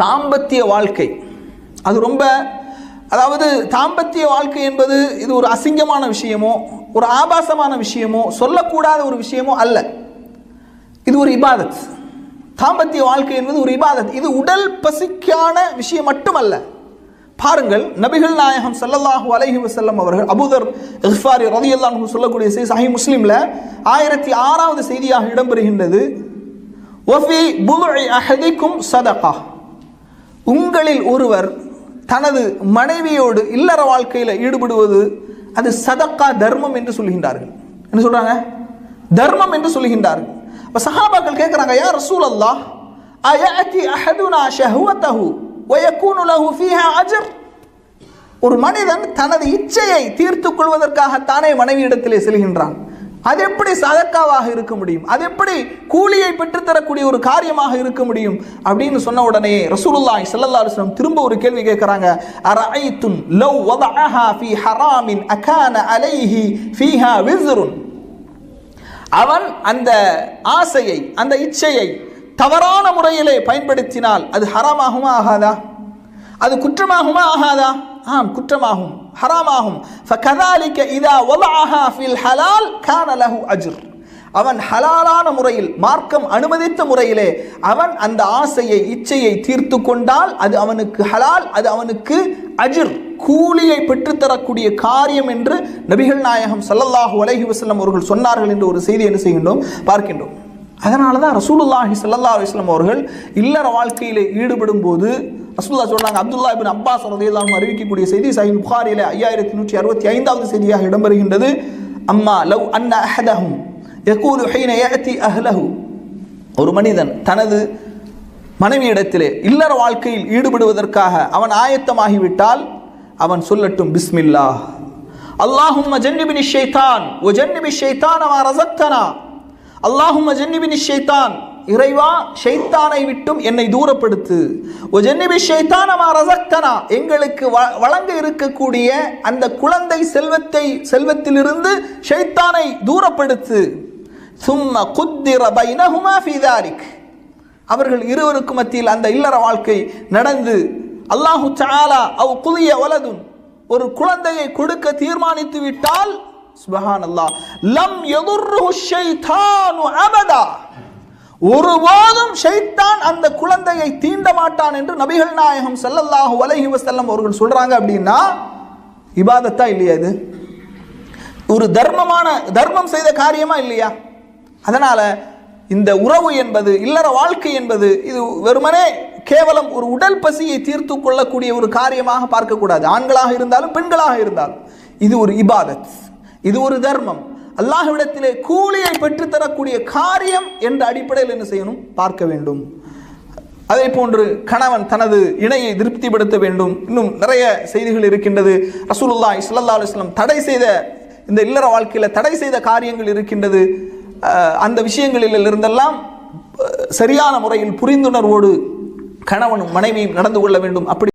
தாம்பத்திய வாழ்க்கை அது ரொம்ப, அதாவது தாம்பத்திய வாழ்க்கை என்பது இது ஒரு அசிங்கமான விஷயமோ ஒரு ஆபாசமான விஷயமோ சொல்லக்கூடாத ஒரு விஷயமோ அல்ல. இது ஒரு இபாதத். தாம்பத்திய வாழ்க்கை என்பது ஒரு இபாதத். இது உடல் பசிக்கான விஷயம் மட்டுமல்ல. பாருங்கள், நபிகள் நாயகம் ஸல்லல்லாஹு அலைஹி வஸல்லம் அவர்கள் அபூதர் கிஃபாரி ரலியல்லாஹு அன்ஹு சொல்லக்கூடிய செய்தி சஹீஹ் முஸ்லிம்ல 1006வது செய்தியாக இடம்பெறுகின்றது. வஃபி புல்இ அஹதிக்கும் சதகா, உங்களில் ஒருவர் தனது மனைவியோடு இல்லற வாழ்க்கையில் ஈடுபடுவது அது சதக்கா, தர்மம் என்று சொல்கின்றார்கள். என்ன சொல்றாங்க? தர்மம் என்று சொல்கின்றார்கள். அப்ப சஹாபாக்கள் கேட்கிறாங்க, யா ரசூலல்லாஹ், அயஅதி அஹதுனா ஷஹவதஹு வயகூனு லஹு ஃபீஹா அஜர். ஒரு மனிதன் தனது இச்சையை தீர்த்துக் கொள்வதற்காக தானே மனைவியிடத்திலே செல்கின்றான். அது எப்படி சதக்காவாக இருக்க முடியும்? அது எப்படி கூலியை பெற்றுத்தரக்கூடிய ஒரு காரியமாக இருக்க முடியும்? அப்படின்னு சொன்ன உடனே ரசூலுல்லாஹி ஸல்லல்லாஹு அலைஹி வஸல்லம் திரும்ப ஒரு கேள்வி கேட்கிறாங்க. அரஐத்தும் லவ் வதஅஹா ஃபீ ஹராமின் அகான அலைஹி ஃபீஹா விஸ்ருன். அவன் அந்த ஆசையை, அந்த இச்சையை தவறான முறையிலே பயன்படுத்தினால் அது ஹராமாகுமா ஆகாதா? அது குற்றமாகுமா ஆகாதா? ஆம், குற்றமாகும், ஹராமாகும். ஃபகதாலிக இதா வதஅஹா ஃபில் ஹலால் கான லஹு அஜ்ர். அவன் ஹலாலான முறையில், மார்க்கம் அனுமதித்த முறையிலே அவன் அந்த ஆசையை, இச்சையை தீர்த்து கொண்டால் அது அவனுக்கு ஹலால், அது அவனுக்கு அஜ்ர், கூலியை பெற்றுத்தரக்கூடிய காரியம் என்று நபிகள் நாயகம் ஸல்லல்லாஹு அலைஹி வஸல்லம் அவர்கள் சொன்னார்கள் என்று ஒரு செய்தி என்ன செய்கின்றோம், பார்க்கின்றோம். அதனால தான் ரசூலுல்லாஹி ஸல்லல்லாஹு அலைஹி வஸல்லம் அவர்கள் இல்லற வாழ்க்கையிலே ஈடுபடும் போது ரசூலுல்லாஹ் சொல்றாங்க, அப்துல்லா இப்னு அப்பாஸ் ரலியல்லாஹு அன்ஹு அறிவிக்கக்கூடிய செய்தி சஹீஹ் புகாரியிலே 5165வது செய்தியாக இடம்பெறுகின்றது. அம்மா லவ் அன்ன அஹதஹும் யகூலு ஹீன யஅதி அஹ்லஹு, ஒரு மனிதன் தனது மனைவியிடத்திலே இல்லற வாழ்க்கையில் ஈடுபடுவதற்காக அவன் ஆயத்தமாகிவிட்டால் அவன் சொல்லட்டும், பிஸ்மில்லாஹ் அல்லாஹும்ம ஜன்னிபினி ஷைத்தான் வ ஜன்னிபி ஷைத்தான மா ரஸக்தனா. அல்லாஹும்ம ஜன்னிபினி ஷைத்தான், இறைவா ஷைத்தானை விட்டும் என்னை தூரப்படுத்து. வ ஜன்னிபி ஷைத்தான மா ரஸக்தனா, எங்களுக்கு வழங்க இருக்கக்கூடிய அந்த குழந்தை செல்வத்திலிருந்து ஷைத்தானை தூரப்படுத்து. சும்ம குத்திர பைனஹுமா ஃபீ தாலிக், அவர்கள் இருவருக்கு மத்தியில் அந்த இல்லற வாழ்க்கை நடந்து அல்லாஹு தஆலா அவ் குலிய வலதுன், ஒரு குழந்தையை கொடுக்க தீர்மானித்து விட்டால் சுப்ஹானல்லாஹ், லம் யதுர்ருஹு ஷைத்தானு அபதா, ஒருபோதும் ஷைத்தான் அந்த குழந்தையை தீண்ட மாட்டான் என்று நபிகள் நாயகம் ஸல்லல்லாஹு அலைஹி வஸல்லம் அவர்கள் சொல்றாங்க. அப்படின்னா இபாதத்தா இல்லையா? இது ஒரு தர்மம் செய்த காரியமா இல்லையா? அதனால இந்த உறவு என்பது, இல்லற வாழ்க்கை என்பது, இது வெறுமனே கேவலம் ஒரு உடல் பசியை தீர்த்து கொள்ளக்கூடிய ஒரு காரியமாக பார்க்கக்கூடாது. ஆண்களாக இருந்தாலும் பெண்களாக இருந்தாலும் இது ஒரு இபாதத், இது ஒரு தர்மம், அல்லாஹ்விடத்திலே கூலியை பெற்றுத்தரக்கூடிய காரியம் என்ற அடிப்படையில் என்ன செய்யணும், பார்க்க வேண்டும். அதே போன்று கணவன் தனது இணையை திருப்திப்படுத்த வேண்டும். இன்னும் நிறைய செய்திகள் இருக்கின்றது. ரசூலுல்லாஹி ஸல்லல்லாஹு அலைஹி வஸல்லம் தடை செய்த, இந்த இல்லற வாழ்க்கையில் தடை செய்த காரியங்கள் இருக்கின்றது. அந்த விஷயங்களில் இருந்தெல்லாம் சரியான முறையில் புரிந்துணர்வோடு கணவனும் மனைவியும் நடந்து கொள்ள வேண்டும். அப்படி